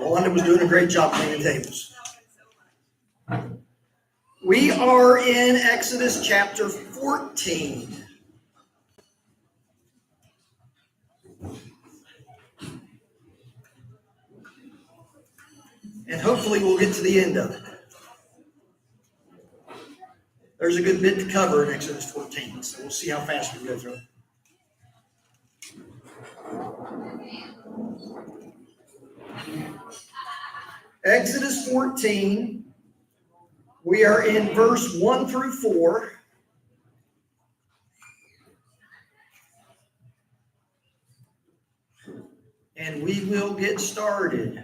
Wanda was doing a great job cleaning tables. We are in Exodus chapter 14. And hopefully we'll get to the end of it. There's a good bit to cover in Exodus 14, so we'll see how fast we go through it. Exodus 14, we are in verse 1 through 4. And we will get started.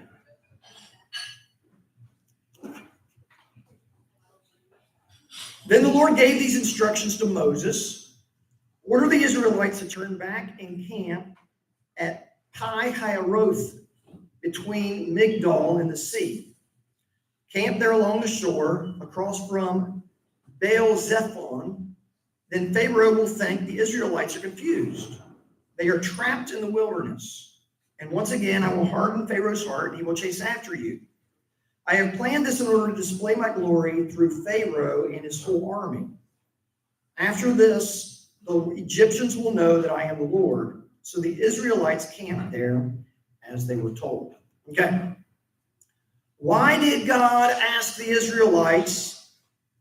Then the Lord gave these instructions to Moses. Order the Israelites to turn back and camp at Pi-Hahiroth between Migdol and the sea. Camp there along the shore across from Baal-Zephon. Then Pharaoh will think the Israelites are confused. They are trapped in the wilderness. And once again, I will harden Pharaoh's heart, and he will chase after you. I have planned this in order to display my glory through Pharaoh and his whole army. After this, the Egyptians will know that I am the Lord. So the Israelites camped there as they were told. Okay. Why did God ask the Israelites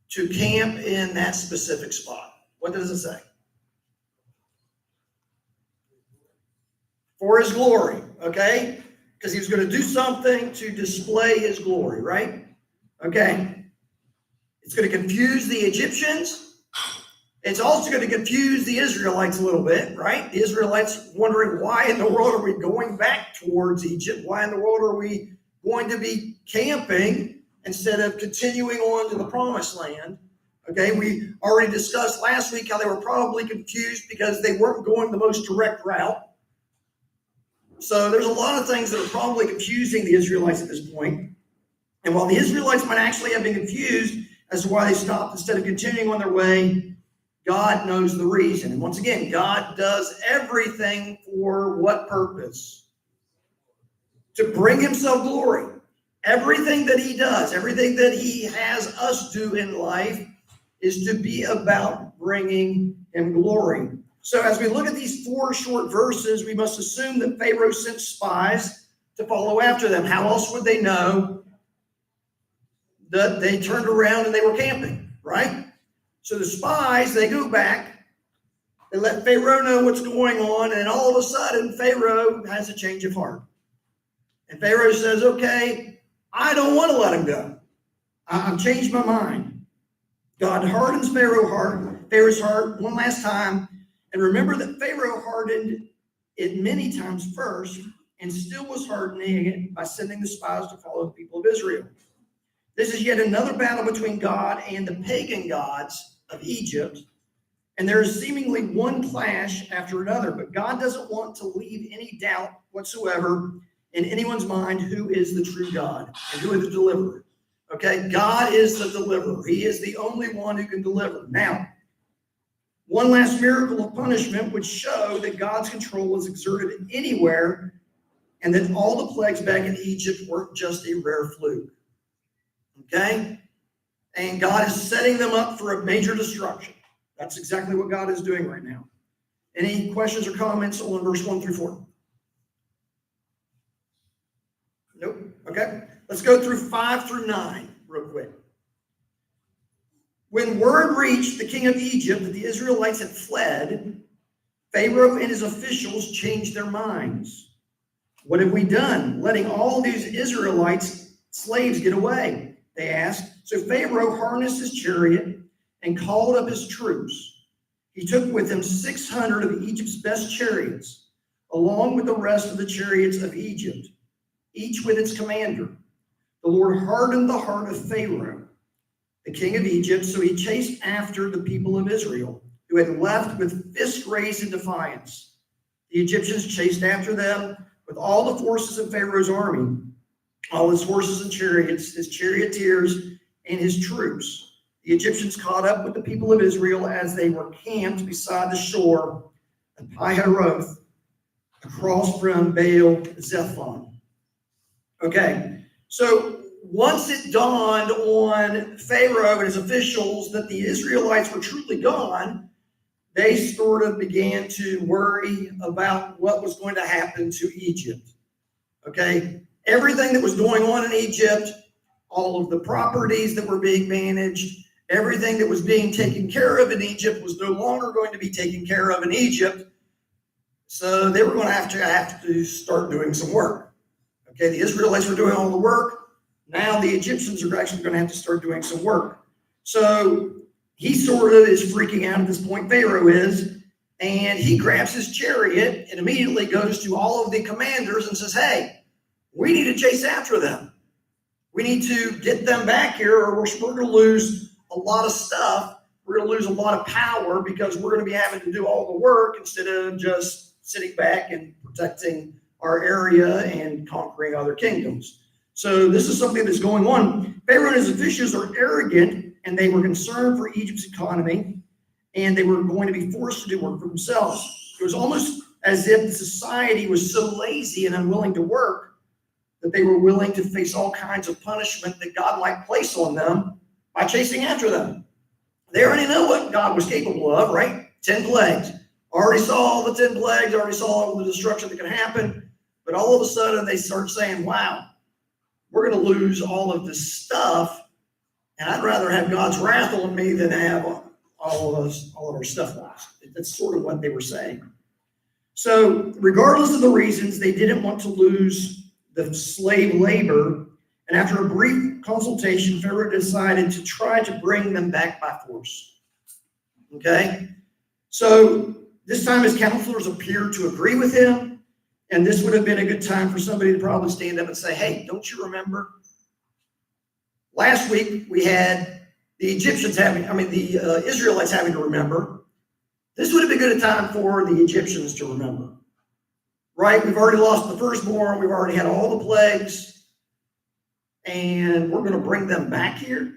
to camp in that specific spot? What does it say? For his glory, okay? Because he was going to do something to display his glory, right? Okay. It's going to confuse the Egyptians. It's also going to confuse the Israelites a little bit, right? The Israelites wondering, why in the world are we going back towards Egypt? Why in the world are we going to be camping instead of continuing on to the promised land? Okay, we already discussed last week how they were probably confused because they weren't going the most direct route. So there's a lot of things that are probably confusing the Israelites at this point. And while the Israelites might actually have been confused as to why they stopped instead of continuing on their way, God knows the reason. And once again, God does everything for what purpose? To bring himself glory. Everything that he does, everything that he has us do in life is to be about bringing him glory. So as we look at these 4 short verses, we must assume that Pharaoh sent spies to follow after them. How else would they know that they turned around and they were camping, right? So the spies, they go back, they let Pharaoh know what's going on, and all of a sudden, Pharaoh has a change of heart. And Pharaoh says, okay, I don't want to let him go. I've changed my mind. God hardens Pharaoh's heart one last time. And remember that Pharaoh hardened it many times first and still was hardening it by sending the spies to follow the people of Israel. This is yet another battle between God and the pagan gods of Egypt. And there is seemingly one clash after another, but God doesn't want to leave any doubt whatsoever in anyone's mind who is the true God and who is the deliverer. Okay, God is the deliverer. He is the only one who can deliver. Now, one last miracle of punishment would show that God's control was exerted anywhere and that all the plagues back in Egypt weren't just a rare fluke. Okay? And God is setting them up for a major destruction. That's exactly what God is doing right now. Any questions or comments on verse 1 through 4? Nope. Okay. Let's go through 5 through 9 real quick. When word reached the king of Egypt that the Israelites had fled, Pharaoh and his officials changed their minds. What have we done, letting all these Israelites, slaves, get away? They asked. So Pharaoh harnessed his chariot and called up his troops. He took with him 600 of Egypt's best chariots, along with the rest of the chariots of Egypt, each with its commander. The Lord hardened the heart of Pharaoh, the king of Egypt, so he chased after the people of Israel, who had left with fists raised in defiance. The Egyptians chased after them with all the forces of Pharaoh's army, all his horses and chariots, his charioteers, and his troops. The Egyptians caught up with the people of Israel as they were camped beside the shore and Pi-hahiroth across from Baal Zephon. Okay, so once it dawned on Pharaoh and his officials that the Israelites were truly gone, they sort of began to worry about what was going to happen to Egypt. Okay, everything that was going on in Egypt, all of the properties that were being managed, everything that was being taken care of in Egypt was no longer going to be taken care of in Egypt. So they were going to have to start doing some work. Okay, the Israelites were doing all the work. Now the Egyptians are actually going to have to start doing some work. So he sort of is freaking out at this point, Pharaoh is, and he grabs his chariot and immediately goes to all of the commanders and says, hey, we need to chase after them. We need to get them back here or we're going to lose a lot of stuff. We're going to lose a lot of power because we're going to be having to do all the work instead of just sitting back and protecting our area and conquering other kingdoms. So this is something that's going on. Pharaoh and his officials are arrogant, and they were concerned for Egypt's economy, and they were going to be forced to do work for themselves. It was almost as if the society was so lazy and unwilling to work that they were willing to face all kinds of punishment that God might place on them by chasing after them. They already know what God was capable of, right? 10 plagues. Already saw all the 10 plagues, already saw all the destruction that could happen. But all of a sudden they start saying, wow, we're going to lose all of this stuff. And I'd rather have God's wrath on me than have all of our stuff lost. That's sort of what they were saying. So regardless of the reasons, they didn't want to lose the slave labor. And after a brief consultation, Pharaoh decided to try to bring them back by force. Okay? So this time his counselors appeared to agree with him. And this would have been a good time for somebody to probably stand up and say, hey, don't you remember? Last week we had the Israelites having to remember. This would have been a good time for the Egyptians to remember. Right? We've already lost the firstborn. We've already had all the plagues. And we're going to bring them back here.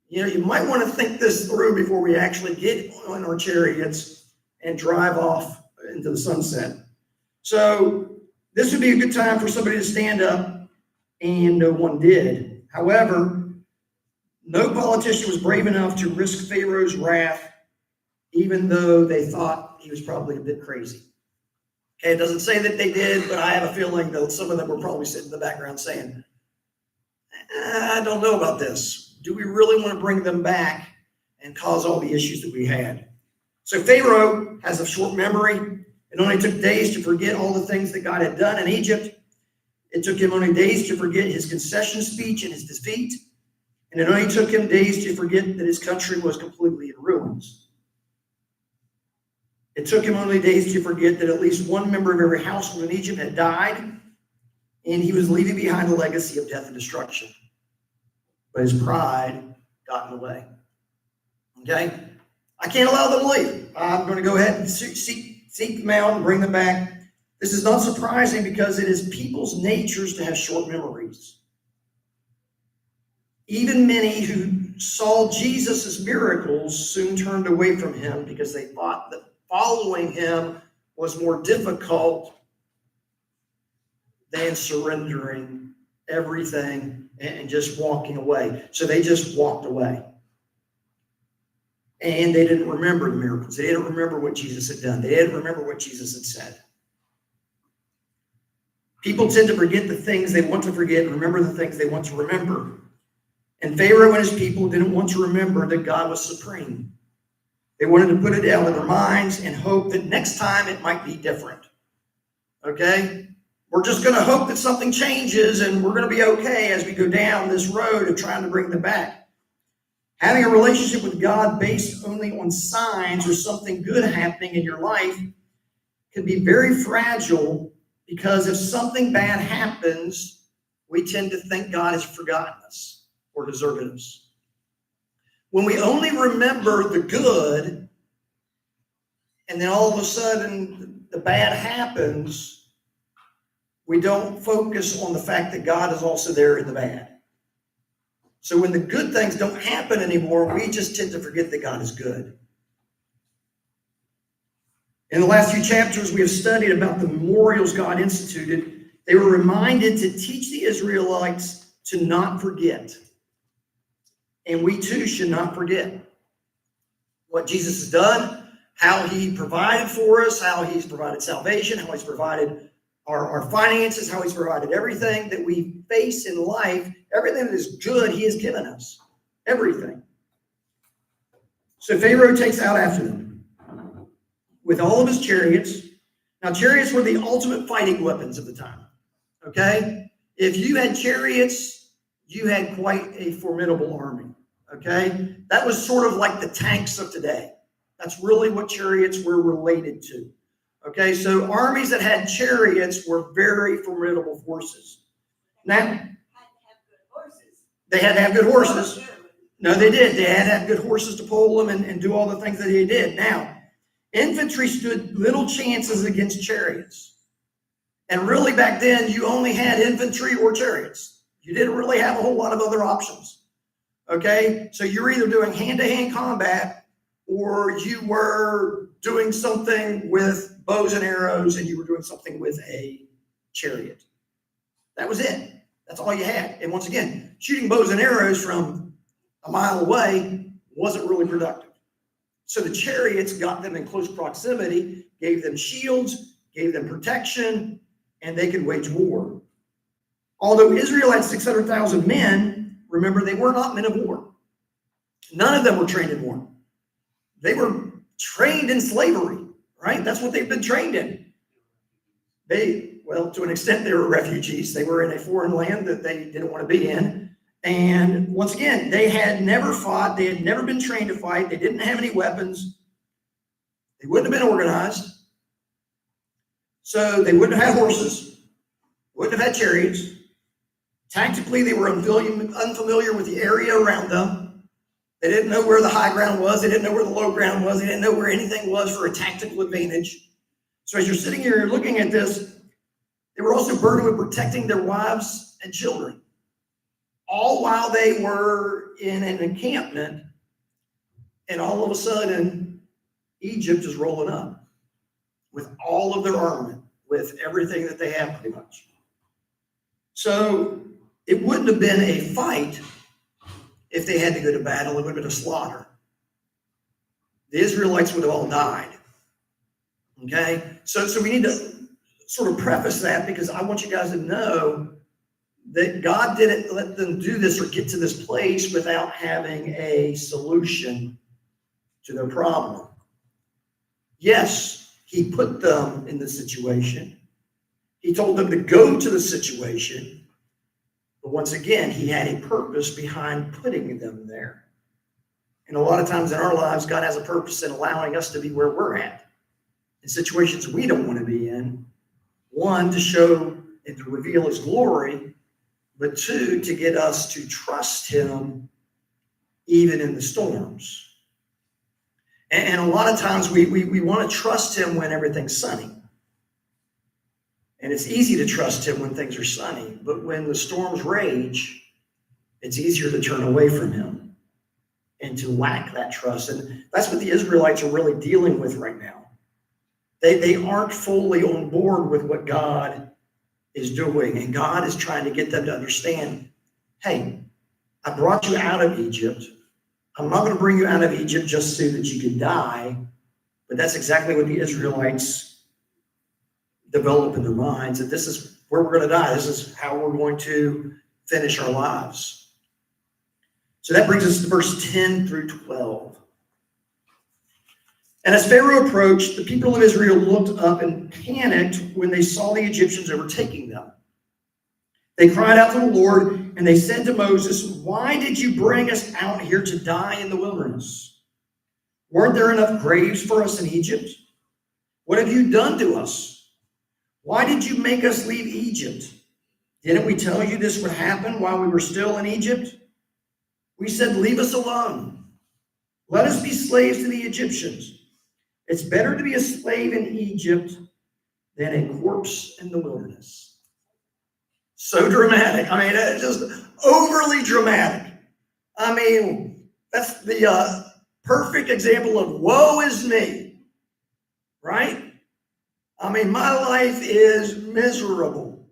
You know, you might want to think this through before we actually get on our chariots and drive off into the sunset. So this would be a good time for somebody to stand up, and no one did. However, no politician was brave enough to risk Pharaoh's wrath, even though they thought he was probably a bit crazy. Okay, it doesn't say that they did, but I have a feeling that some of them were probably sitting in the background saying, I don't know about this. Do we really want to bring them back and cause all the issues that we had? So Pharaoh has a short memory. It only took days to forget all the things that God had done in Egypt. It took him only days to forget his concession speech and his defeat. And it only took him days to forget that his country was completely in ruins. It took him only days to forget that at least one member of every household in Egypt had died, and he was leaving behind a legacy of death and destruction. But his pride got in the way. Okay? I can't allow them to leave. I'm going to go ahead and seek them out and bring them back. This is not surprising because it is people's natures to have short memories. Even many who saw Jesus' miracles soon turned away from him because they thought that following him was more difficult than surrendering everything and just walking away. So they just walked away. And they didn't remember the miracles. They didn't remember what Jesus had done. They didn't remember what Jesus had said. People tend to forget the things they want to forget and remember the things they want to remember. And Pharaoh and his people didn't want to remember that God was supreme. They wanted to put it out of their minds and hope that next time it might be different. Okay? We're just going to hope that something changes and we're going to be okay as we go down this road of trying to bring them back. Having a relationship with God based only on signs or something good happening in your life can be very fragile, because if something bad happens, we tend to think God has forgotten us or deserted us. When we only remember the good, and then all of a sudden the bad happens, we don't focus on the fact that God is also there in the bad. So when the good things don't happen anymore, we just tend to forget that God is good. In the last few chapters, we have studied about the memorials God instituted. They were reminded to teach the Israelites to not forget. And we too should not forget what Jesus has done, how he provided for us, how he's provided salvation, how he's provided our finances, how he's provided everything that we face in life, everything that is good, he has given us. Everything. So Pharaoh takes out after them with all of his chariots. Now, chariots were the ultimate fighting weapons of the time. Okay? If you had chariots, you had quite a formidable army. Okay? That was sort of like the tanks of today. That's really what chariots were related to. Okay, so armies that had chariots were very formidable forces. Now, they had to have good horses. No, they did. They had to have good horses to pull them and do all the things that they did. Now, infantry stood little chances against chariots. And really back then, you only had infantry or chariots. You didn't really have a whole lot of other options. Okay, so you're either doing hand-to-hand combat or you were doing something with bows and arrows, and you were doing something with a chariot. That was it. That's all you had. And once again, shooting bows and arrows from a mile away wasn't really productive. So the chariots got them in close proximity, gave them shields, gave them protection, and they could wage war. Although Israel had 600,000 men, remember, they were not men of war. None of them were trained in war. They were trained in slavery, right? That's what they've been trained in. Well, to an extent, they were refugees. They were in a foreign land that they didn't want to be in. And once again, they had never fought. They had never been trained to fight. They didn't have any weapons. They wouldn't have been organized. So they wouldn't have had horses, wouldn't have had chariots. Tactically, they were unfamiliar with the area around them. They didn't know where the high ground was. They didn't know where the low ground was. They didn't know where anything was for a tactical advantage. So as you're sitting here looking at this, they were also burdened with protecting their wives and children, all while they were in an encampment. And all of a sudden, Egypt is rolling up with all of their armament, with everything that they have pretty much. So it wouldn't have been a fight if they had to go to battle. It would have been a slaughter. The Israelites would have all died. Okay? So we need to sort of preface that, because I want you guys to know that God didn't let them do this or get to this place without having a solution to their problem. Yes, he put them in the situation. He told them to go to the situation. But once again, he had a purpose behind putting them there. And a lot of times in our lives, God has a purpose in allowing us to be where we're at, in situations we don't want to be in. One, to show and to reveal his glory, but two, to get us to trust him even in the storms. And a lot of times we want to trust him when everything's sunny. And it's easy to trust him when things are sunny, but when the storms rage, it's easier to turn away from him and to lack that trust. And that's what the Israelites are really dealing with right now. They aren't fully on board with what God is doing, and God is trying to get them to understand, hey, I brought you out of Egypt. I'm not going to bring you out of Egypt just so that you could die, but that's exactly what the Israelites develop in their minds, that this is where we're going to die. This is how we're going to finish our lives. So that brings us to verse 10 through 12. And as Pharaoh approached, the people of Israel looked up and panicked when they saw the Egyptians overtaking them. They cried out to the Lord, and they said to Moses, "Why did you bring us out here to die in the wilderness? Weren't there enough graves for us in Egypt? What have you done to us? Why did you make us leave Egypt? Didn't we tell you this would happen while we were still in Egypt? We said, leave us alone. Let us be slaves to the Egyptians. It's better to be a slave in Egypt than a corpse in the wilderness." So dramatic. I mean, it's just overly dramatic. I mean, that's the perfect example of woe is me. right? I mean, my life is miserable.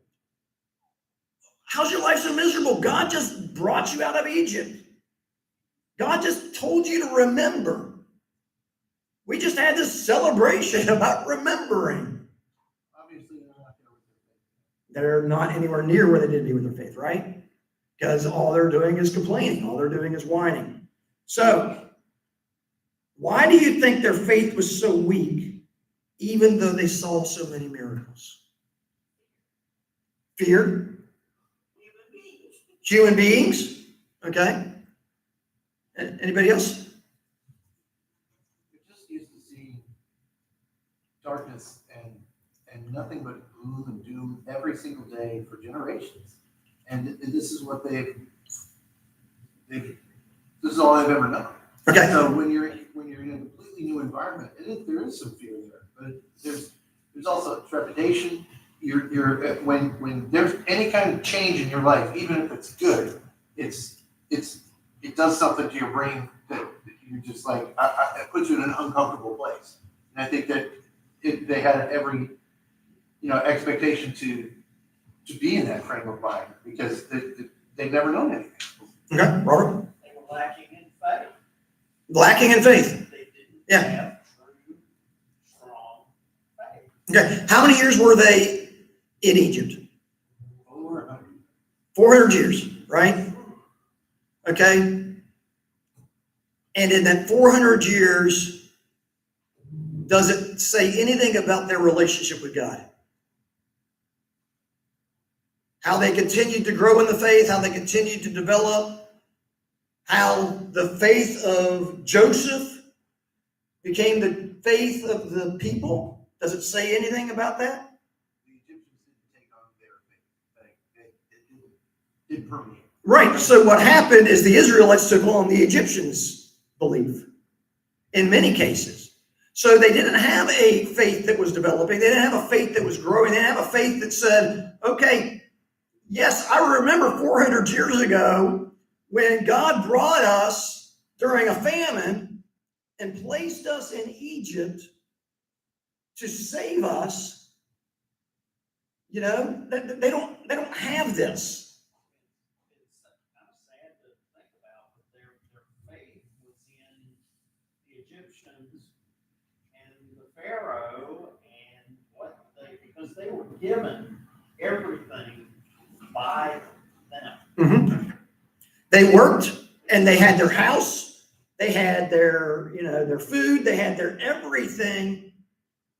How's your life so miserable? God just brought you out of Egypt. God just told you to remember. We just had this celebration about remembering. Obviously, They're not anywhere near where they did be with their faith, right? Because all they're doing is complaining. All they're doing is whining. So, why do you think their faith was so weak, even though they saw so many miracles? Fear? Human beings? Okay. Anybody else? you're just used to seeing darkness and nothing but gloom and doom every single day for generations. And this is what this is all they've ever known. Okay. So when you're in a completely new environment, there is some fear there, but there's also trepidation. When there's any kind of change in your life, even if it's good, it does something to your brain that you're just like, it puts you in an uncomfortable place. And I think that they had every expectation to be in that frame of mind because they've never known anything. Okay, Robert? They were lacking in faith. Lacking in faith. They didn't Yeah. have true, strong faith. Okay. How many years were they in Egypt? Over 100. 400 years, right? Okay. And in that 400 years, does it say anything about their relationship with God? How they continued to grow in the faith, how they continued to develop, how the faith of Joseph became the faith of the people? Does it say anything about that? The Egyptians didn't take on their faith. It didn't permeate. Right. So what happened is the Israelites took on the Egyptians' belief in many cases. So they didn't have a faith that was developing. They didn't have a faith that was growing. They didn't have a faith that said, okay, yes, I remember 400 years ago when God brought us during a famine and placed us in Egypt to save us. You know, they don't have this. It's kind of sad to think about, but their faith was in the Egyptians and the Pharaoh and because they were given everything by them. Mm-hmm. They worked and they had their house, they had their, their food, they had their everything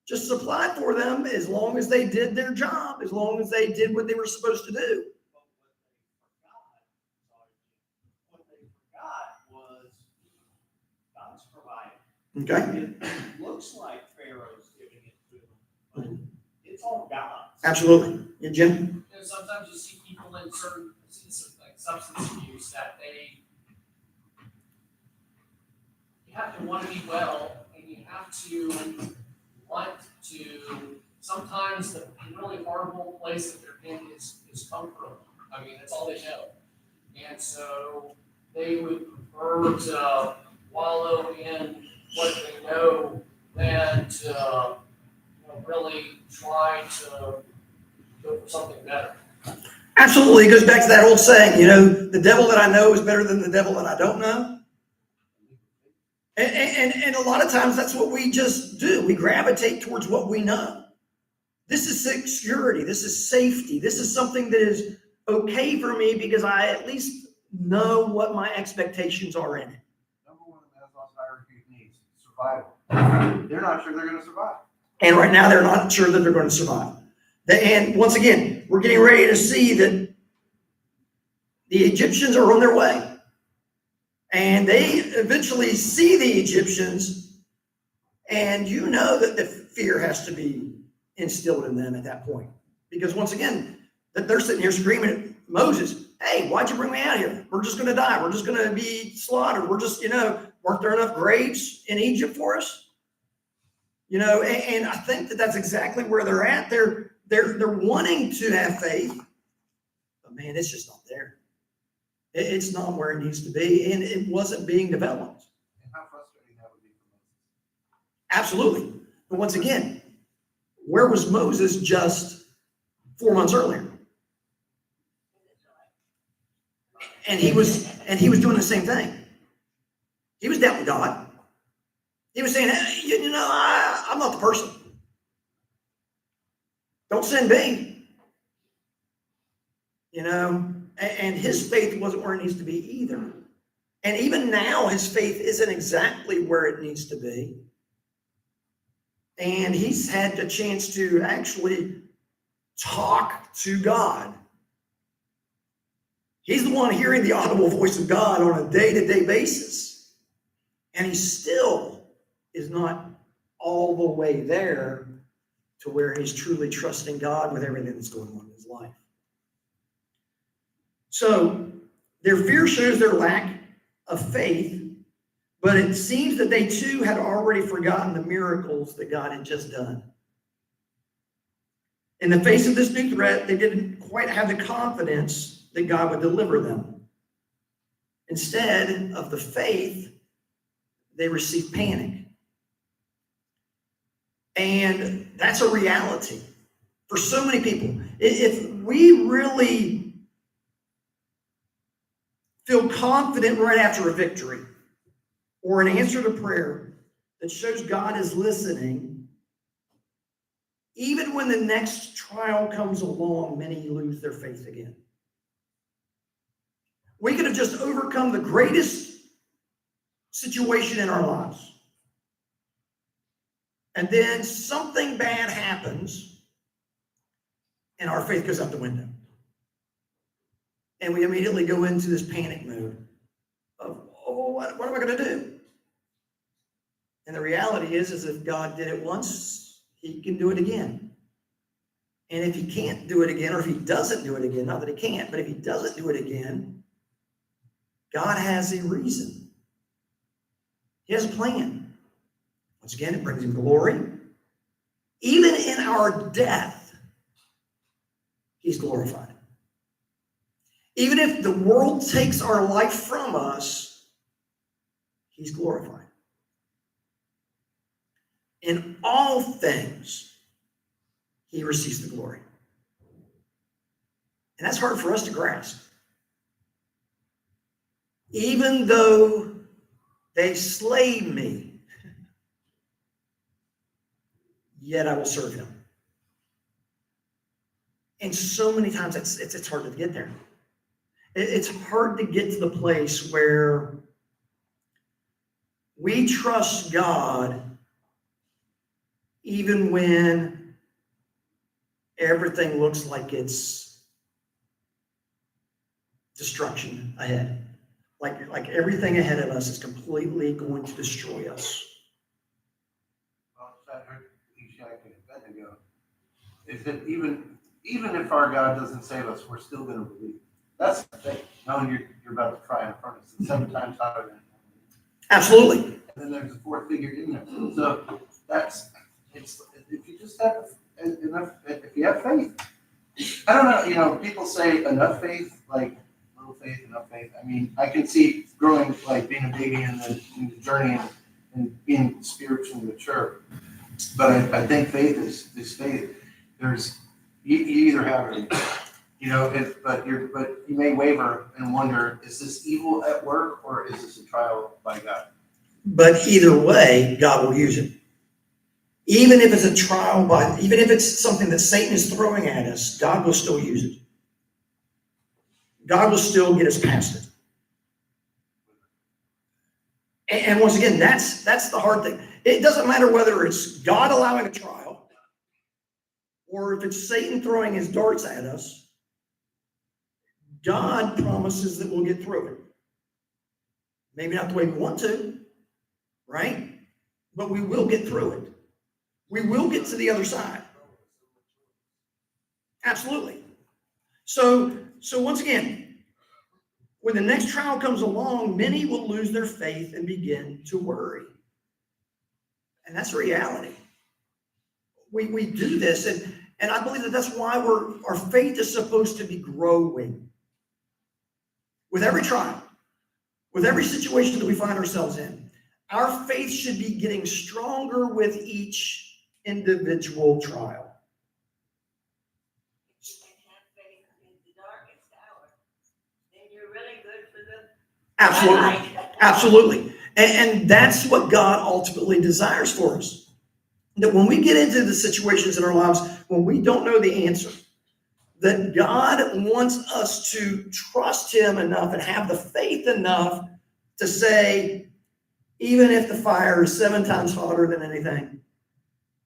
just supplied for them as long as they did their job, as long as they did what they were supposed to do. But what they forgot was God's providing. Okay? It looks like Pharaoh's giving it to them, but it's all God's. Absolutely. Yeah, Jim? Sometimes you see people in certain like substance abuse that you have to want to be well, and you have to want to. Sometimes the really horrible place that they're in is comfortable. I mean, that's all they know, and so they would prefer to wallow in what they know than to really try to go for something better. Absolutely. It goes back to that old saying, the devil that I know is better than the devil that I don't know. And a lot of times that's what we just do. We gravitate towards what we know. This is security. This is safety. This is something that is okay for me because I at least know what my expectations are in it. Number one of Maslow's hierarchy of needs, survival. They're not sure they're going to survive. And right now they're not sure that they're going to survive. And once again, we're getting ready to see that the Egyptians are on their way. And they eventually see the Egyptians, and that the fear has to be instilled in them at that point. Because once again, that they're sitting here screaming at Moses, hey, why'd you bring me out here? We're just going to die. We're just going to be slaughtered. We're just, weren't there enough graves in Egypt for us? And I think that that's exactly where they're at. They're wanting to have faith, but man, it's just not there. It's not where it needs to be, and it wasn't being developed. And how frustrating that would be for Moses. Absolutely. But once again, where was Moses just 4 months earlier? And he was doing the same thing. He was doubting God. He was saying, hey, I'm not the person. Don't send me. And his faith wasn't where it needs to be either. And even now, his faith isn't exactly where it needs to be. And he's had the chance to actually talk to God. He's the one hearing the audible voice of God on a day-to-day basis. And he still is not all the way there to where he's truly trusting God with everything that's going on in his life. So their fear shows their lack of faith, but it seems that they too had already forgotten the miracles that God had just done. In the face of this new threat, they didn't quite have the confidence that God would deliver them. Instead of the faith, they received panic. And that's a reality for so many people. If we really feel confident right after a victory or an answer to prayer that shows God is listening, even when the next trial comes along, many lose their faith again. We could have just overcome the greatest situation in our lives. And then something bad happens and our faith goes out the window. And we immediately go into this panic mode of, what am I going to do? And the reality is if God did it once, he can do it again. And if he can't do it again, or if he doesn't do it again, not that he can't, but if he doesn't do it again, God has a reason. He has a plan. Once again, it brings him glory. Even in our death, he's glorified. Even if the world takes our life from us, he's glorified. In all things, he receives the glory. And that's hard for us to grasp. Even though they slay me, yet I will serve him. And so many times it's hard to get there. It's hard to get to the place where we trust God even when everything looks like it's destruction ahead. Like everything ahead of us is completely going to destroy us. Well, I heard Ishak and Abednego, is that even if our God doesn't save us, we're still going to believe. That's the thing. Knowing you're about to try in a furnace, it's 7 times hotter than. Absolutely. And then there's a fourth figure in there. So it's if you just have enough, if you have faith. I don't know. People say enough faith, like little faith, enough faith. I mean, I can see growing, like being a baby in the journey and being spiritually mature. But I think faith is this faith. There's you either have it. But you may waver and wonder, is this evil at work or is this a trial by God? But either way, God will use it. Even if it's a trial even if it's something that Satan is throwing at us, God will still use it. God will still get us past it. And once again, that's the hard thing. It doesn't matter whether it's God allowing a trial or if it's Satan throwing his darts at us. God promises that we'll get through it. Maybe not the way we want to, right? But we will get through it. We will get to the other side. Absolutely. So once again, when the next trial comes along, many will lose their faith and begin to worry. And that's a reality. We do this, and I believe that's why our faith is supposed to be growing. With every trial, with every situation that we find ourselves in, our faith should be getting stronger with each individual trial. If you can have faith in the darkest hour, then you're really good for the Absolutely. twilight. Absolutely. And that's what God ultimately desires for us. That when we get into the situations in our lives when we don't know the answer, that God wants us to trust Him enough and have the faith enough to say, even if the fire is 7 times hotter than anything,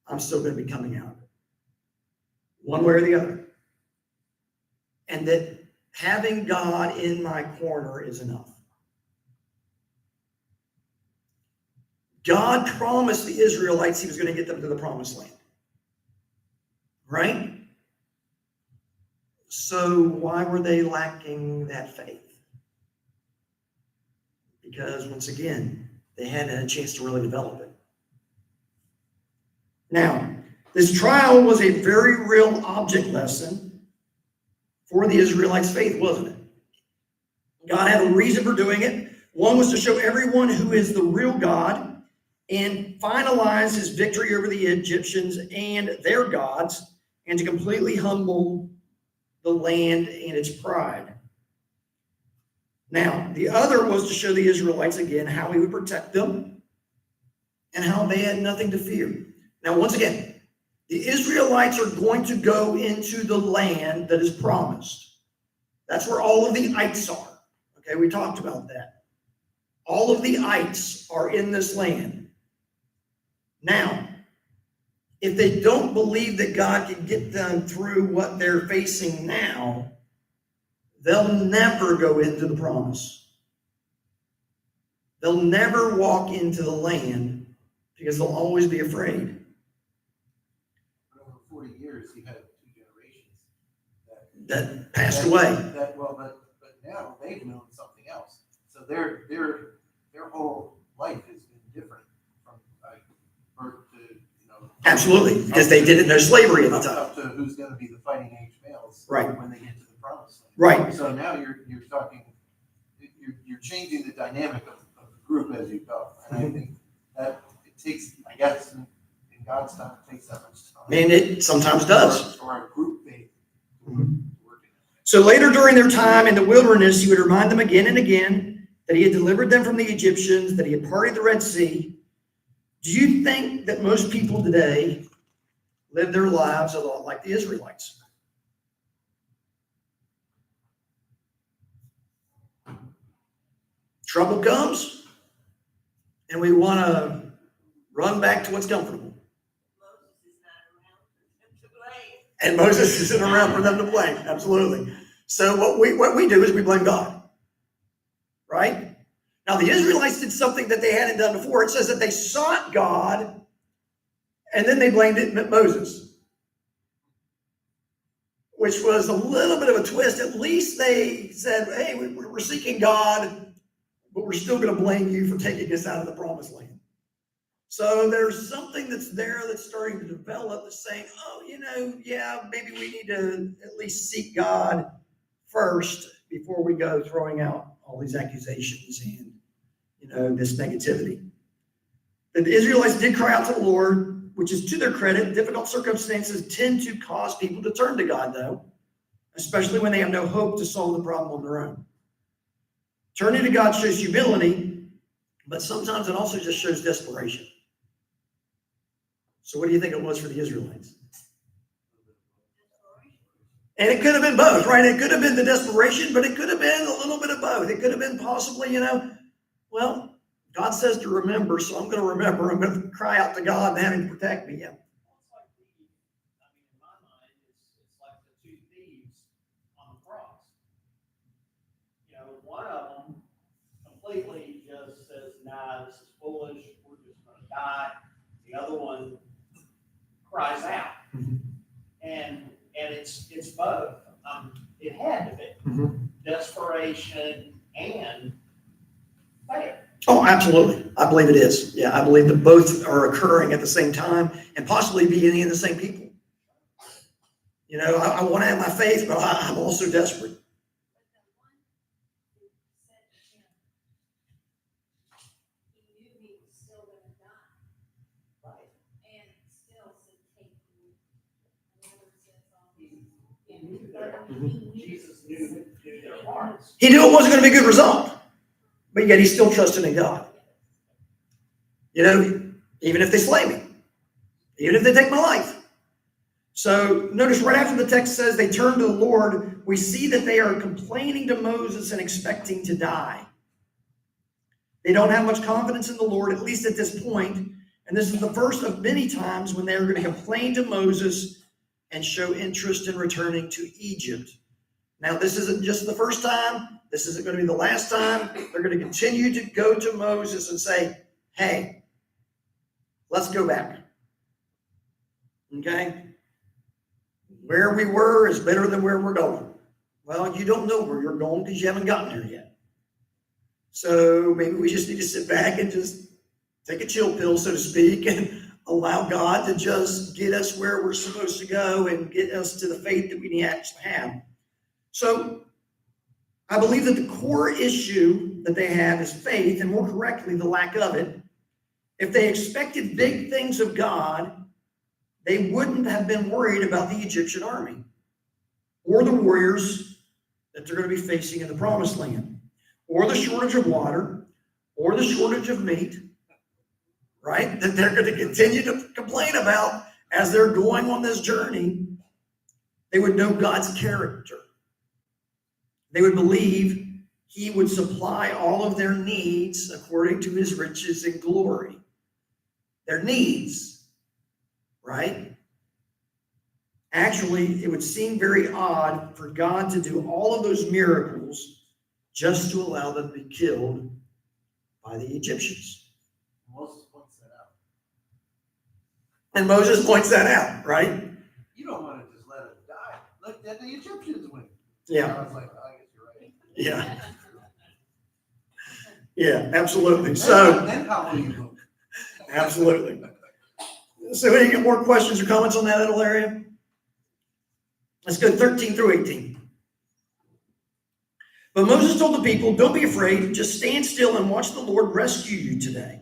I'm still going to be coming out of it, one way or the other. And that having God in my corner is enough. God promised the Israelites He was going to get them to the promised land. Right? So why were they lacking that faith? Because once again, they hadn't had a chance to really develop it. Now, this trial was a very real object lesson for the Israelites' faith, wasn't it? God had a reason for doing it. One was to show everyone who is the real God and finalize His victory over the Egyptians and their gods, and to completely humble the land and its pride. Now, the other was to show the Israelites again how He would protect them and how they had nothing to fear. Now, once again, the Israelites are going to go into the land that is promised. That's where all of the ites are. Okay, we talked about that. All of the ites are in this land. Now, if they don't believe that God can get them through what they're facing now, they'll never go into the promise. They'll never walk into the land because they'll always be afraid. For over 40 years, you had 2 generations That passed away. But now they've known something else. So their whole life has been different from like birth to, Absolutely, because they didn't know slavery at the time. up to who's going to be the fighting age males Right. when they get to the promised land. Right. So now you're talking, you're changing the dynamic of the group as you go. And I think that it takes, I guess, in God's time, it takes that much time. And it sometimes does. For a group faith to Mhm. work in. So later during their time in the wilderness, He would remind them again and again that He had delivered them from the Egyptians, that He had parted the Red Sea. Do you think that most people today live their lives a lot like the Israelites? Trouble comes, and we want to run back to what's comfortable. Moses is not around for them to blame. And Moses isn't around for them to blame. Absolutely. So what we do is we blame God. Right? Now, the Israelites did something that they hadn't done before. It says that they sought God, and then they blamed it on Moses, which was a little bit of a twist. At least they said, hey, we're seeking God, but we're still going to blame you for taking us out of the promised land. So there's something that's there that's starting to develop that's saying, oh, yeah, maybe we need to at least seek God first before we go throwing out all these accusations and, this negativity. The Israelites did cry out to the Lord, which is to their credit. Difficult circumstances tend to cause people to turn to God, though, especially when they have no hope to solve the problem on their own. Turning to God shows humility, but sometimes it also just shows desperation. So what do you think it was for the Israelites? And it could have been both, right? It could have been the desperation, but it could have been a little bit of both. It could have been possibly, well, God says to remember, so I'm going to remember. I'm going to cry out to God and have Him protect me. Yeah. In my mind, it's like the 2 thieves on the cross. One of them completely just says, nah, this is foolish, we're just gonna die. The other one cries out. Mhm. And it's both. It had to be. Mhm. Desperation and faith. Oh, absolutely. I believe it is. Yeah, I believe that both are occurring at the same time and possibly being in the same people. I want to have my faith, but I'm also desperate. But the one who said to him, he knew he was still going to die, Right. and still Jesus knew their hearts. He knew it wasn't going to be a good result, but yet he still trusted in God. You know, even if they slay me, even if they take my life. So notice right after the text says they turn to the Lord, we see that they are complaining to Moses and expecting to die. They don't have much confidence in the Lord, at least at this point. And this is the first of many times when they are going to complain to Moses and show interest in returning to Egypt. Now, this isn't just the first time. This isn't going to be the last time. They're going to continue to go to Moses and say, hey, let's go back. Okay? Where we were is better than where we're going. Well, you don't know where you're going because you haven't gotten there yet. So maybe we just need to sit back and just take a chill pill, so to speak, and allow God to just get us where we're supposed to go and get us to the faith that we need to actually have. So I believe that the core issue that they have is faith, and more correctly, the lack of it. If they expected big things of God, they wouldn't have been worried about the Egyptian army or the warriors that they're going to be facing in the promised land, or the shortage of water, or the shortage of meat, right? That they're going to continue to complain about as they're going on this journey. They would know God's character. They would believe he would supply all of their needs according to his riches and glory. Their needs, right? Actually, it would seem very odd for God to do all of those miracles just to allow them to be killed by the Egyptians. Moses points that out. And Moses points that out, right? You don't want to just let them die. Let the Egyptians win. Yeah, I was like, I guess you're right. yeah, yeah, absolutely. So, Then how will you move? absolutely. So, any more questions or comments on that little area? Let's go 13 through 18. But Moses told the people, don't be afraid, just stand still and watch the Lord rescue you today.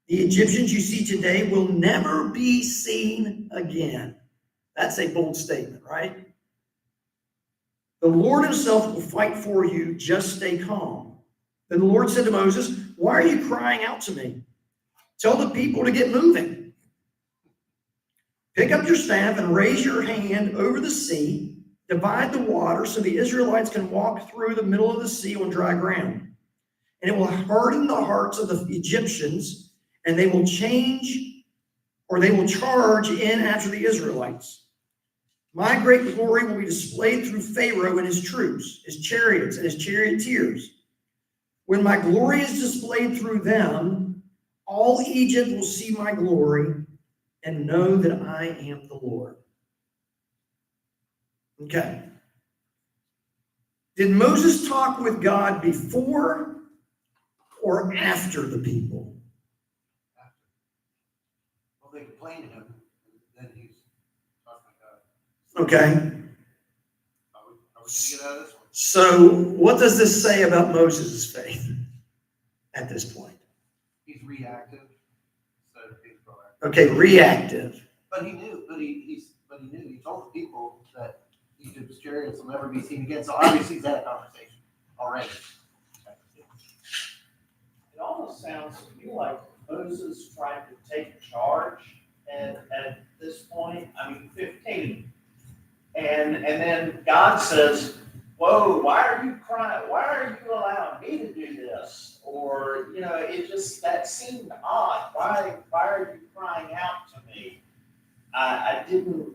The Egyptians you see today will never be seen again. That's a bold statement, right? The Lord himself will fight for you, just stay calm. Then the Lord said to Moses, why are you crying out to me? Tell the people to get moving. Pick up your staff and raise your hand over the sea. Divide the water so the Israelites can walk through the middle of the sea on dry ground. And it will harden the hearts of the Egyptians, and they will charge in after the Israelites. My great glory will be displayed through Pharaoh and his troops, his chariots and his charioteers. When my glory is displayed through them, all Egypt will see my glory and know that I am the Lord. Okay. Did Moses talk with God before or after the people? Well, they complain to him, and then he's talking about, Okay. how are we going to get out of this one? So what does this say about Moses' faith at this point? He's reactive instead of being proactive. Okay, reactive. But he knew, he told the people that Egypt's chariots will never be seen again. So obviously he's had a conversation already. It almost sounds to me like Moses tried to take charge at this point. I mean, 15. And then God says, whoa, why are you crying? Why are you allowing me to do this? Or, that seemed odd. Why are you crying out to me? I didn't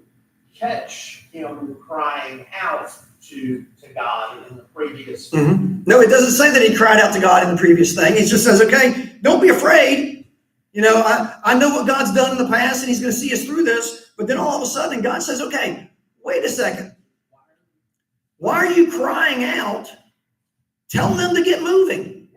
catch him crying out to God in the previous. Mm-hmm. No, it doesn't say that he cried out to God in the previous thing. It just says, okay, don't be afraid. I know what God's done in the past and he's going to see us through this. But then all of a sudden God says, okay, wait a second. Why are you crying out? Tell them to get moving.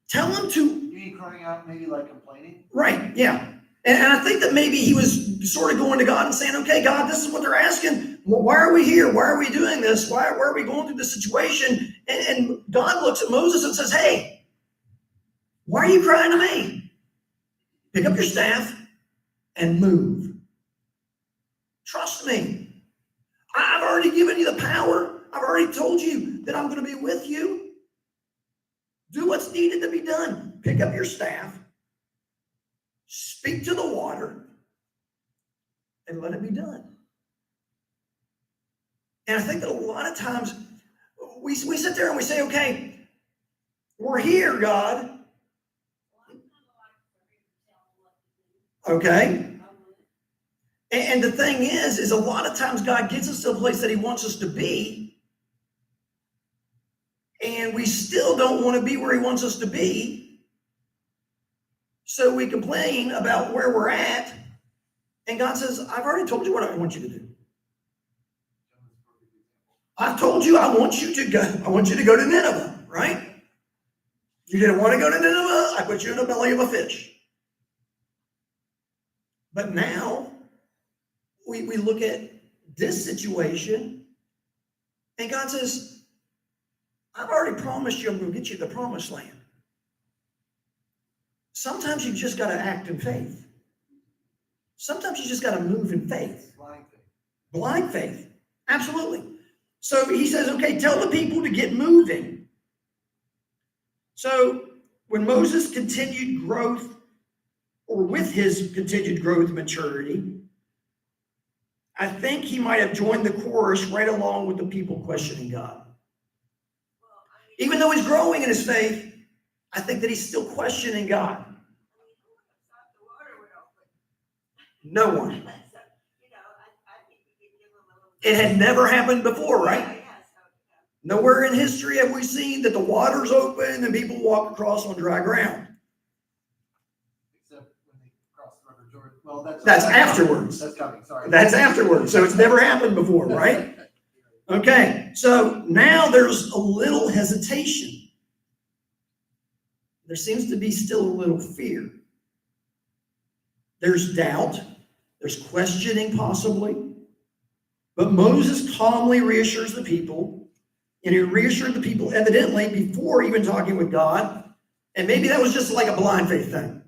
Tell them to. You mean crying out, maybe like complaining? Right, yeah. And I think that maybe he was sort of going to God and saying, okay, God, this is what they're asking. Well, why are we here? Why are we doing this? Why are we going through this situation? And God looks at Moses and says, hey, why are you crying to me? Pick up your staff and move. Trust trust me. I've already given you the power. I've already told you that I'm going to be with you. Do what's needed to be done. Pick up your staff, speak to the water, and let it be done. And I think that a lot of times we sit there and we say, okay, we're here, God. Well, I'm kind of like for him to tell me what to do. Okay. I would. And the thing is a lot of times God gets us to a place that he wants us to be, and we still don't want to be where he wants us to be. So we complain about where we're at, and God says, I've already told you what I want you to do. I've told you I want you to go to Nineveh, right? You didn't want to go to Nineveh, I put you in the belly of a fish. But now we look at this situation, and God says, I've already promised you I'm going to get you the promised land. Sometimes you just got to act in faith. Sometimes you just got to move in faith. Blind faith. Blind faith. Absolutely. So he says, okay, tell the people to get moving. So when Moses continued growth, or with his continued growth and maturity, I think he might have joined the chorus right along with the people questioning God. Well, I mean, Even though he's growing in his faith, I think that he's still questioning God. who would have thought the water would open? No one. So, I think we could give them a little. It had never happened before, right? Yeah, so, Nowhere in history have we seen that the water's open and people walk across on dry ground. Except when they cross the River Jordan. Well, That's afterwards. That's coming, sorry. That's afterwards. So it's never happened before, right? Okay, so now there's a little hesitation. There seems to be still a little fear. There's doubt. There's questioning possibly. But Moses calmly reassures the people, and he reassured the people evidently before even talking with God. And maybe that was just like a blind faith thing.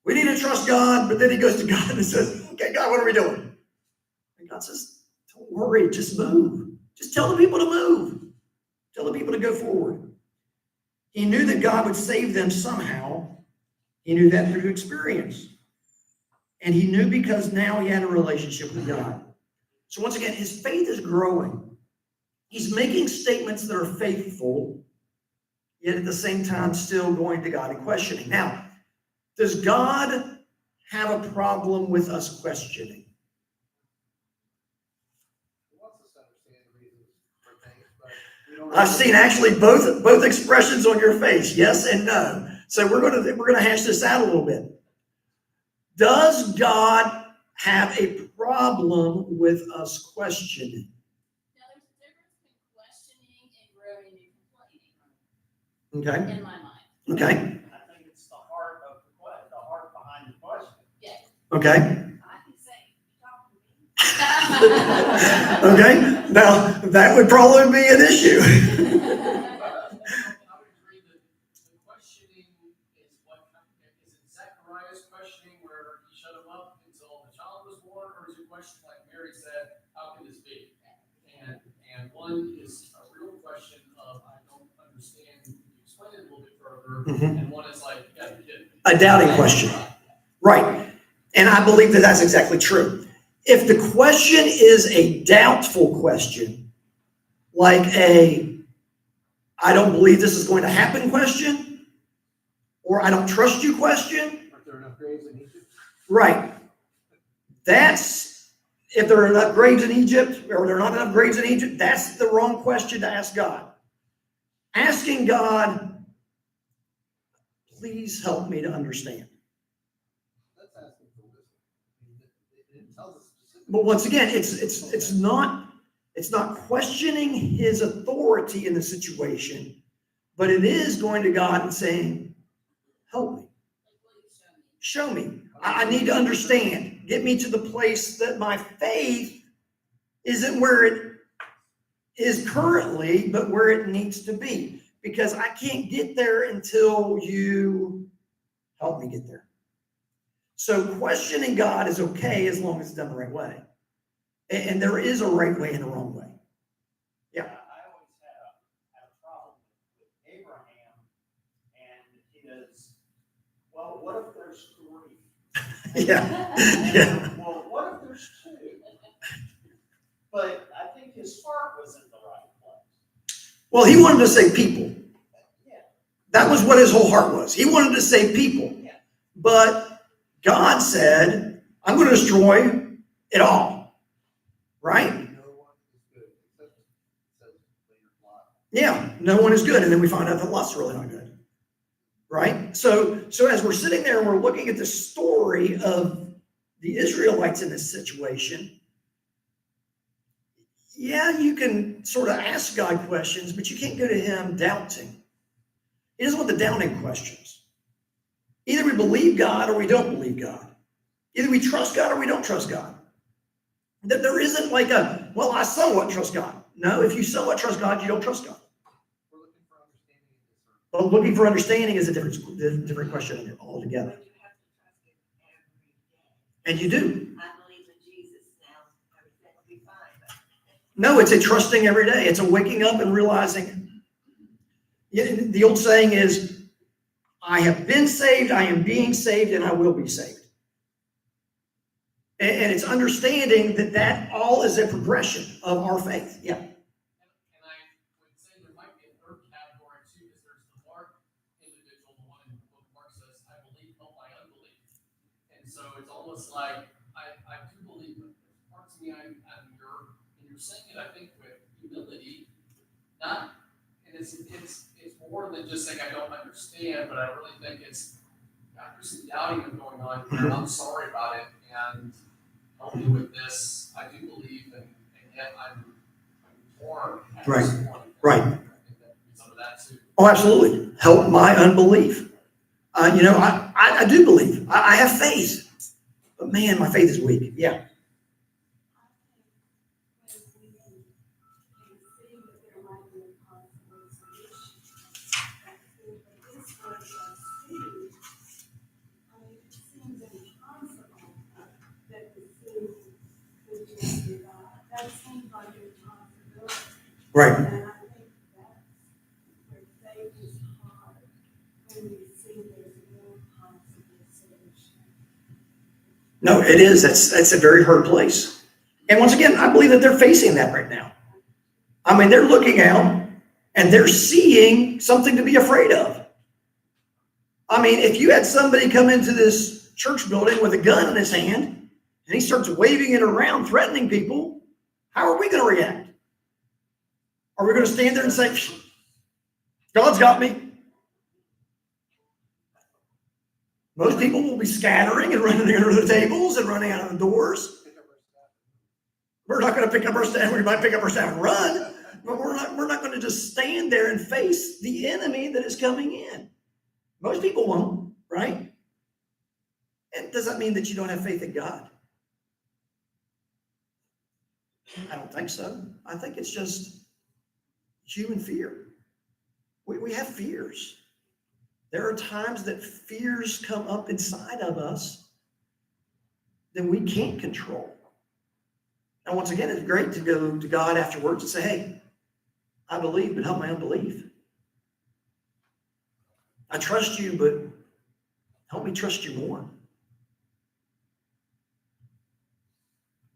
We need to trust God, but then he goes to God and says, okay, God, what are we doing? And God says, don't worry, just move. Just tell the people to move. Tell the people to go forward. He knew that God would save them somehow. He knew that through experience. And he knew because now he had a relationship with God. So once again, his faith is growing. He's making statements that are faithful, yet at the same time still going to God and questioning. Now, does God have a problem with us questioning? He wants us to understand the reasons for things, but we don't. I've seen actually both expressions on your face, yes and no. So we're gonna hash this out a little bit. Does God have a problem with us questioning? Now, there's a difference between questioning and groaning and complaining Okay, in my mind. okay, I think it's the heart of the heart behind the question. Yes. okay, I can say, talk to me. okay. Now, that would probably be an issue. I would agree that the questioning is what, is it Zechariah's questioning where he shut him up until the child was born, or is it question like Mary said, how can this be? And one is a real question of, I don't understand, can you explain it a little bit further? Mhm. And one is like, you gotta be kidding me. A doubting question. Right. And I believe that that's exactly true. If the question is a doubtful question, like a, I don't believe this is going to happen question, or I don't trust you question, Aren't there enough graves in Egypt? right. That's, if there are enough graves in Egypt, or there are not enough graves in Egypt, that's the wrong question to ask God. Asking God, please help me to understand. That's asking for wisdom. I mean, it tells us specifically. But once again, it's not questioning his authority in the situation, but it is going to God and saying, help me, Like, will you show me? show me. I need to understand. Get me to the place that my faith isn't where it is currently, but where it needs to be. Because I can't get there until you help me get there. So questioning God is okay as long as it's done the right way. And there is a right way and a wrong way. Yeah. I always had a problem with Abraham and his, well, what if there's three? Yeah. Yeah. Well, what if there's two? But I think his heart was in the right place. Well, he wanted to save people. Yeah. That was what his whole heart was. He wanted to save people. Yeah. But God said, I'm going to destroy it all. Right? No one is good, except it says later Lot. Yeah, no one is good. And then we find out that Lot's really not good. Right? So as we're sitting there and we're looking at the story of the Israelites in this situation, yeah, you can sort of ask God questions, but you can't go to him doubting. He doesn't want the doubting questions. Either we believe God or we don't believe God. Either we trust God or we don't trust God. That there isn't like a, well, I somewhat trust God. No, if you somewhat trust God, you don't trust God. We're looking for understanding in this earth. But looking for understanding is a different question altogether. But you have to trust him every day. And you do. I believe in Jesus now, everything will be fine, but No, it's a trusting every day. It's a waking up and realizing. Yeah, the old saying is, I have been saved, I am being saved, and I will be saved. And it's understanding that all is a progression of our faith. Yeah. And I would say there might be a third category too, because there's the Mark individual, the one in the book Mark says, I believe, help my unbelief. And so it's almost like, I do believe, but there's parts of me, and you're saying it, I think, with humility, not, and it's more than just saying I don't understand, but I really think it's, God, there's some doubting going on here, I'm sorry about it, and help me with this, I do believe, and yet I'm torn. at Right. this point. Right. I think that some of that too. Oh, absolutely. Help my unbelief. I do believe. I have faith. But man, my faith is weak. Yeah. That seems like a possibility. Right. And I think that's where faith is hard, when we see there's no possible solution. No, it is. That's a very hard place. And once again, I believe that they're facing that right now. I mean, they're looking out and they're seeing something to be afraid of. I mean, if you had somebody come into this church building with a gun in his hand and he starts waving it around, threatening people, how are we going to react? Are we going to stand there and say, God's got me? Most people will be scattering and running under the tables and running out of the doors. Pick up our staff. We're not going to pick up our staff. We might pick up our staff and run, but we're not going to just stand there and face the enemy that is coming in. Most people won't, right? And does that mean that you don't have faith in God? I don't think so. I think it's just human fear. We have fears. There are times that fears come up inside of us that we can't control. And once again, it's great to go to God afterwards and say, hey, I believe, but help my unbelief. I trust you, but help me trust you more.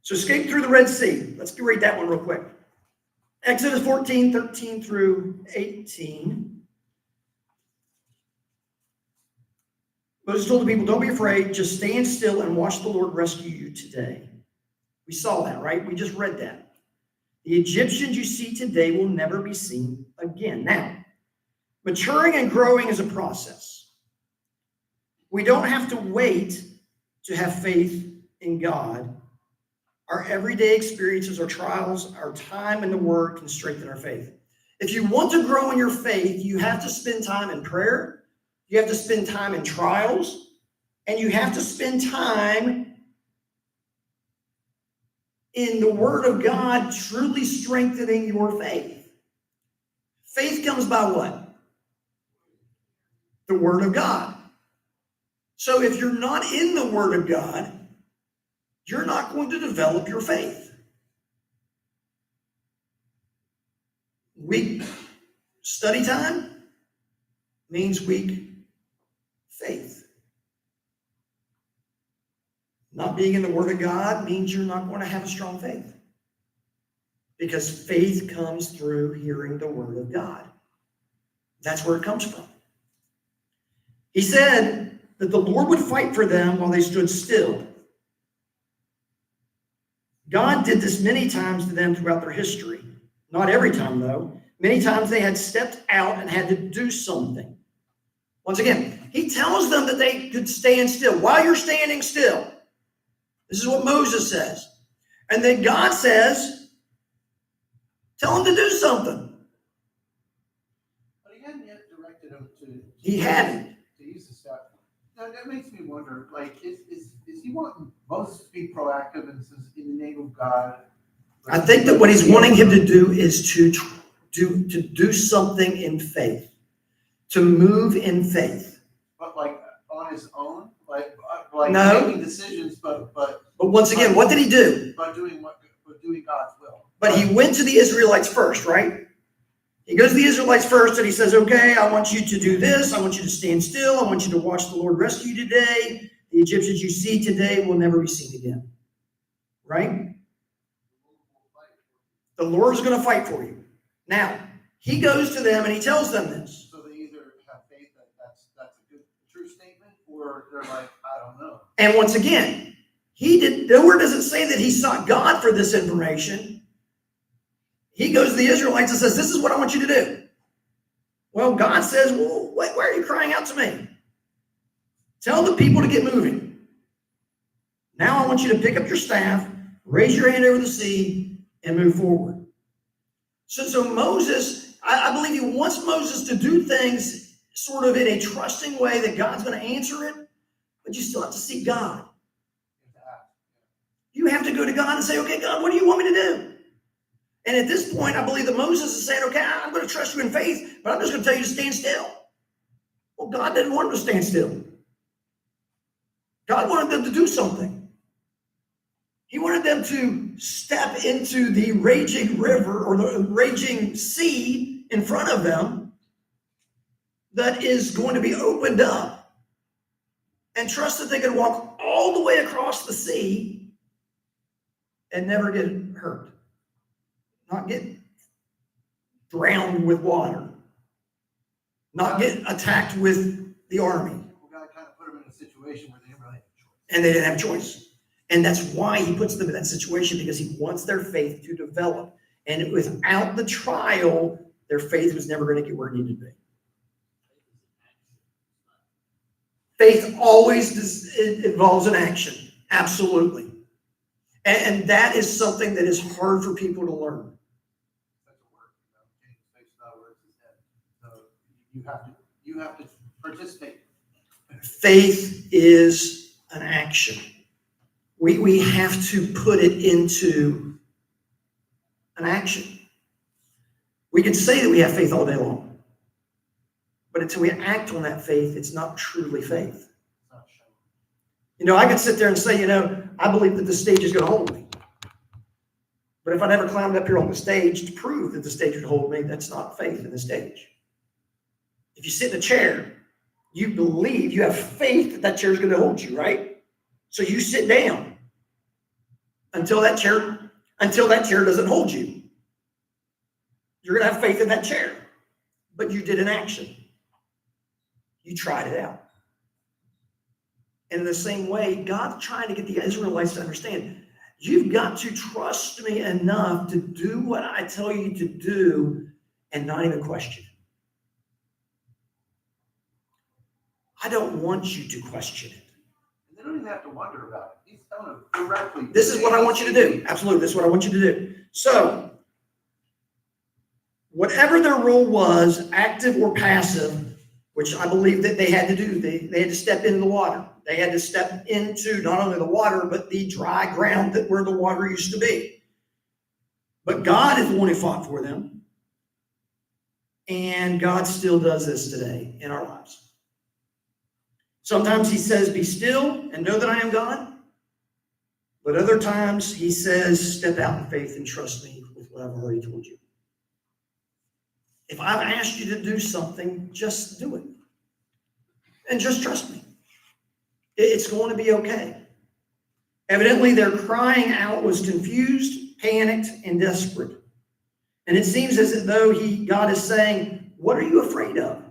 So escape through the Red Sea. Let's read that one real quick. Exodus 14, 13 through 18. Moses told the people, don't be afraid. Just stand still and watch the Lord rescue you today. We saw that, right? We just read that. The Egyptians you see today will never be seen again. Now, maturing and growing is a process. We don't have to wait to have faith in God. Our everyday experiences, our trials, our time in the Word can strengthen our faith. If you want to grow in your faith, you have to spend time in prayer. You have to spend time in trials. And you have to spend time in the Word of God, truly strengthening your faith. Faith comes by what? The Word of God. So if you're not in the Word of God, you're not going to develop your faith. weak study time means weak faith. Not being in the Word of God means you're not going to have a strong faith. Because faith comes through hearing the Word of God. That's where it comes from. He said that the Lord would fight for them while they stood still. God did this many times to them throughout their history. Not every time, though. Many times they had stepped out and had to do something. Once again, he tells them that they could stand still. While you're standing still, this is what Moses says. And then God says, tell them to do something. But he hadn't yet directed them to. He hadn't. To use the staff. Now, that makes me wonder, like, is he wanting Moses to be proactive and says, in the name of God? I think that what he's wanting him to do is to do something in faith, to move in faith. But like on his own, like No. making decisions, but But once again, what did he do? doing God's will. But he went to the Israelites first, right? He goes to the Israelites first and he says, okay, I want you to do this. I want you to stand still. I want you to watch the Lord rescue you today. The Egyptians you see today will never be seen again. Right? The Lord is going to fight for you. Now, he goes to them and he tells them this. So they either have faith that that's a good, true statement, or they're like, I don't know. And once again, nowhere does it say that he sought God for this information. He goes to the Israelites and says, this is what I want you to do. Well, God says, well, why are you crying out to me? Tell the people to get moving. Now I want you to pick up your staff, raise your hand over the sea, and move forward. So Moses, I believe he wants Moses to do things sort of in a trusting way that God's going to answer it, but you still have to seek God. You have to go to God and say, okay, God, what do you want me to do? And at this point, I believe that Moses is saying, okay, I'm going to trust you in faith, but I'm just going to tell you to stand still. Well, God didn't want him to stand still. God wanted them to do something. He wanted them to step into the raging river or the raging sea in front of them that is going to be opened up and trust that they could walk all the way across the sea and never get hurt, not get drowned with water, not get attacked with the army. God kind of put them in a situation where they didn't really have a choice. And they didn't have a choice. And that's why he puts them in that situation, because he wants their faith to develop. And without the trial, their faith was never going to get where it needed to be. Faith always involves an action. Absolutely. And that is something that is hard for people to learn. That's a word, faith without words is dead. So you have to participate. Faith is an action. We have to put it into an action. We can say that we have faith all day long, but until we act on that faith, it's not truly faith. It's not shown. You know, I could sit there and say, I believe that the stage is going to hold me. But if I never climbed up here on the stage to prove that the stage would hold me, that's not faith in the stage. If you sit in a chair, you believe, you have faith that that chair is going to hold you, right? So you sit down until that chair doesn't hold you. You're going to have faith in that chair, but you did an action. You tried it out. And in the same way, God's trying to get the Israelites to understand, you've got to trust me enough to do what I tell you to do and not even question it. I don't want you to question it. And they don't even have to wonder about it. He's telling them directly. This is what I want you to do. Absolutely. This is what I want you to do. So, whatever their role was, active or passive, which I believe that they had to do, they had to step into the water. They had to step into not only the water, but the dry ground where the water used to be. But God is the one who fought for them. And God still does this today in our lives. Sometimes he says, be still and know that I am God. But other times he says, step out in faith and trust me with what I've already told you. If I've asked you to do something, just do it. And just trust me. It's going to be okay. Evidently, their crying out was confused, panicked, and desperate. And it seems as though God is saying, what are you afraid of?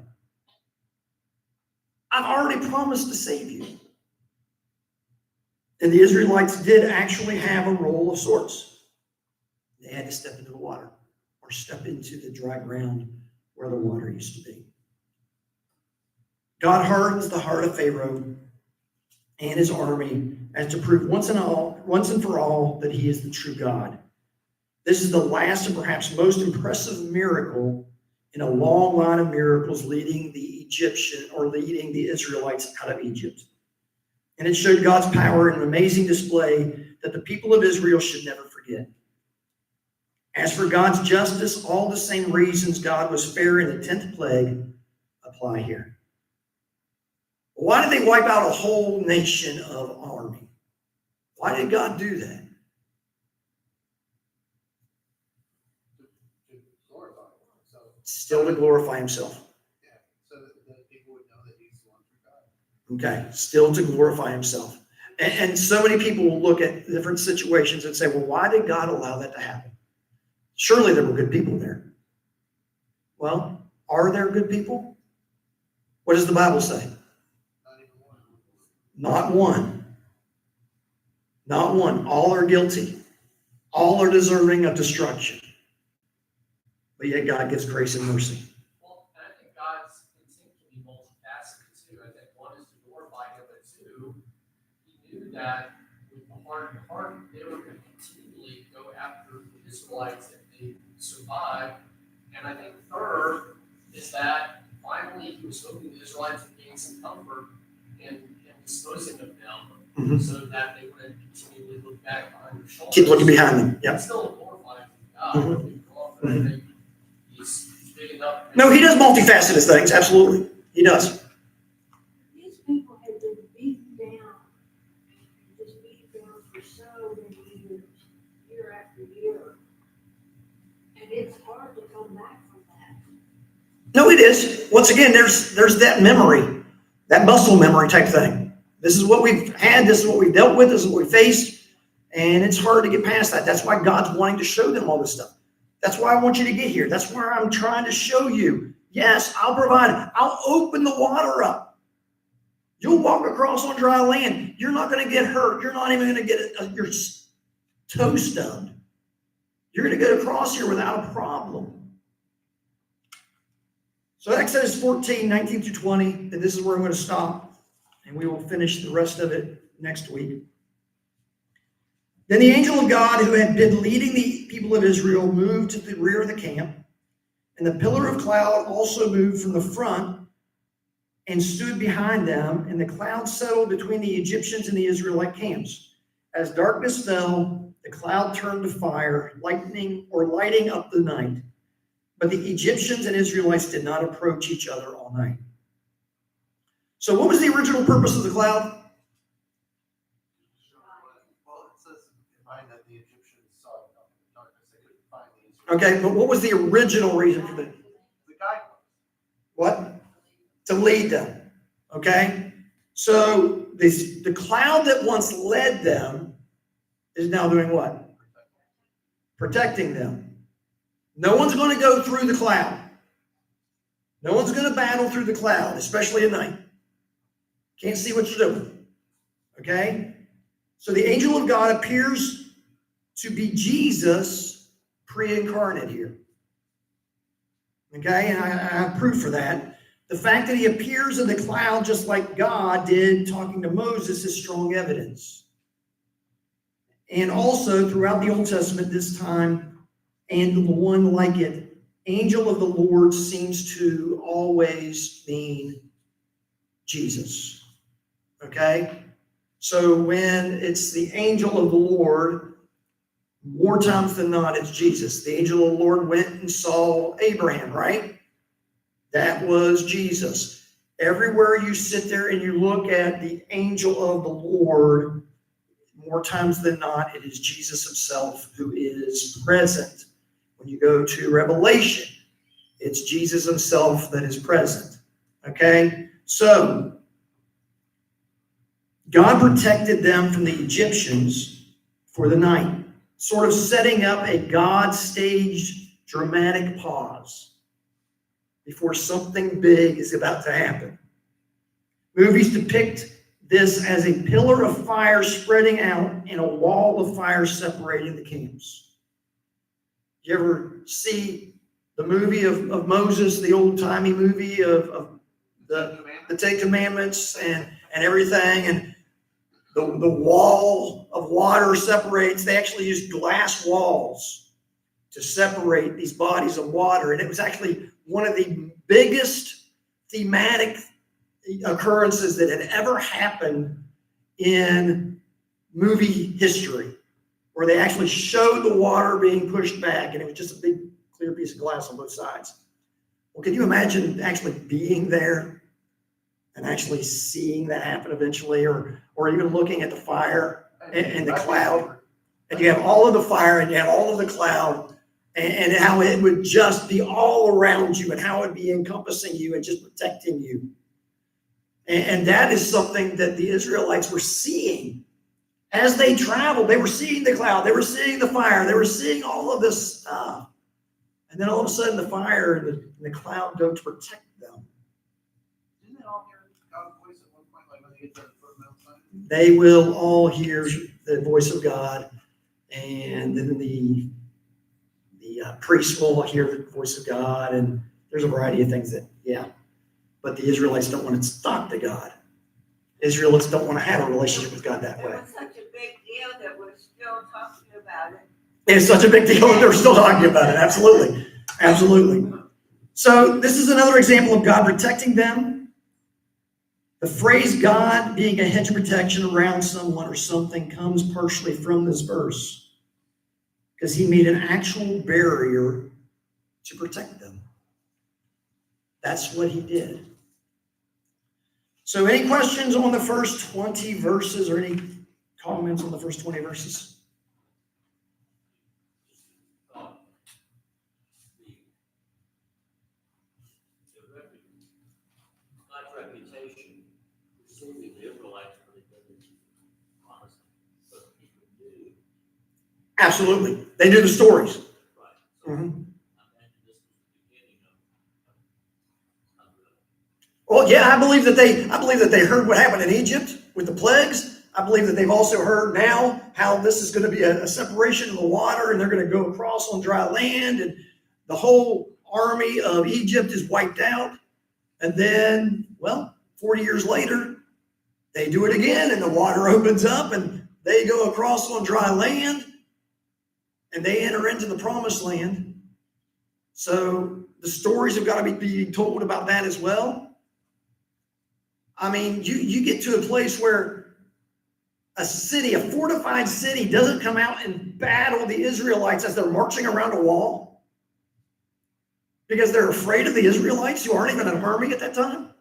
I've already promised to save you. And the Israelites did actually have a role of sorts. They had to step into the water or step into the dry ground where the water used to be. God hardens the heart of Pharaoh and his army as to prove once and for all that he is the true God. This is the last and perhaps most impressive miracle in a long line of miracles leading the Israelites out of Egypt. And it showed God's power in an amazing display that the people of Israel should never forget. As for God's justice, all the same reasons God was fair in the 10th plague apply here. Why did they wipe out a whole nation of army? Why did God do that? To glorify himself. Still to glorify himself. Yeah, so that people would know that he's the one true God. Okay, still to glorify himself. And so many people will look at different situations and say, well, why did God allow that to happen? Surely there were good people there. Well, are there good people? What does the Bible say? Not even one. Not one. Not one. All are guilty. All are deserving of destruction. But yet God gives grace and mercy. Well, and I think God's intent can be multifaceted too. I think one is to glorify him, but two, he knew that with the heart and heart, they were going to continually go after the Israelites if they survived. And I think third is that finally he was hoping the Israelites would gain some comfort in disposing of them so that they wouldn't continually look back behind their shoulders. Keep looking behind them. Yep. It's still glorifying God. I think he's big enough. No, he does multifaceted things. Absolutely. He does. These people have been beaten down, just beaten down for so many years, year after year. And it's hard to come back from that. No, it is. Once again, there's that memory, that muscle memory type thing. This is what we've had. This is what we've dealt with. This is what we faced. And it's hard to get past that. That's why God's wanting to show them all this stuff. That's why I want you to get here. That's where I'm trying to show you. Yes, I'll provide. I'll open the water up. You'll walk across on dry land. You're not going to get hurt. You're not even going to get your toe stubbed. You're going to get across here without a problem. So Exodus 14, 19 through 20, and this is where I'm going to stop. And we will finish the rest of it next week. Then the angel of God who had been leading the people of Israel moved to the rear of the camp, and the pillar of cloud also moved from the front and stood behind them, and the cloud settled between the Egyptians and the Israelite camps. As darkness fell, the cloud turned to fire, lighting up the night. But the Egyptians and Israelites did not approach each other all night. So what was the original purpose of the cloud? Well, it says in mind that the Egyptians saw it in the darkness. They couldn't find the Israelites. Okay, but what was the original reason for the The guide was. what? To lead them. Okay? So the cloud that once led them is now doing what? Protecting them. No one's going to go through the cloud. No one's going to battle through the cloud, especially at night. Can't see what you're doing. Okay? So the angel of God appears to be Jesus pre-incarnate here. Okay? And I have proof for that. The fact that he appears in the cloud just like God did talking to Moses is strong evidence. And also throughout the Old Testament this time, and the one like it, angel of the Lord seems to always mean Jesus. Okay? So when it's the angel of the Lord, more times than not, it's Jesus. The angel of the Lord went and saw Abraham, right? That was Jesus. Everywhere you sit there and you look at the angel of the Lord, more times than not, it is Jesus himself who is present. When you go to Revelation, It's Jesus himself that is present. Okay? So, God protected them from the Egyptians for the night, sort of setting up a God-staged dramatic pause before something big is about to happen. Movies depict this as a pillar of fire spreading out and a wall of fire separating the camps. You ever see the movie of Moses, the old-timey movie of the Ten Commandments and everything, and the wall of water separates? They actually used glass walls to separate these bodies of water, and it was actually one of the biggest thematic occurrences that had ever happened in movie history, where they actually showed the water being pushed back, and it was just a big clear piece of glass on both sides. Well, can you imagine actually being there and actually seeing that happen eventually, or even looking at the fire and the cloud, and you have all of the fire and you have all of the cloud, and how it would just be all around you, and how it would be encompassing you and just protecting you. And that is something that the Israelites were seeing as they traveled. They were seeing the cloud, they were seeing the fire, they were seeing all of this stuff. And then all of a sudden the fire and the cloud go to protect them. Didn't they all hear God's voice at one point, like when they get to the foot of Mount Sinai? They will all hear the voice of God, and then the priests will hear the voice of God, and there's a variety of things that, yeah. But the Israelites don't want to talk to God. Israelites don't want to have a relationship with God that It way. was such a big deal that we're still talking about it. It's such a big deal that they're still talking about it. Absolutely. Absolutely. So this is another example of God protecting them. The phrase God being a hedge of protection around someone or something comes partially from this verse, because he made an actual barrier to protect them. That's what he did. So any questions on the first 20 verses, or any comments on the first 20 verses? God's reputation, assuming the Israelites really didn't promise what people do. Absolutely. They knew the stories. Right. So, Mhm. I imagine this was the beginning of Well, yeah, I believe that they heard what happened in Egypt with the plagues. I believe that they've also heard now how this is going to be a separation of the water, and they're going to go across on dry land, and the whole army of Egypt is wiped out. And then, well, 40 years later, they do it again, and the water opens up, and they go across on dry land, and they enter into the promised land. So the stories have got to be told about that as well. I mean, you get to a place where a city, a fortified city, doesn't come out and battle the Israelites as they're marching around a wall because they're afraid of the Israelites, who aren't even an army at that time.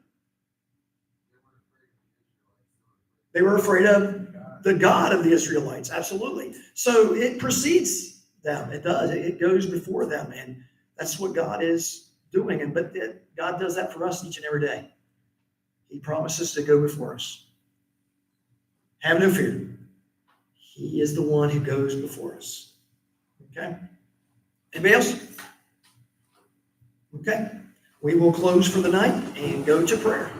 They were afraid of the God of the Israelites, absolutely. So it precedes them. It does. It goes before them, and that's what God is doing. But God does that for us each and every day. He promises to go before us. Have no fear. He is the one who goes before us. Okay? Anybody else? Okay. We will close for the night and go to prayer.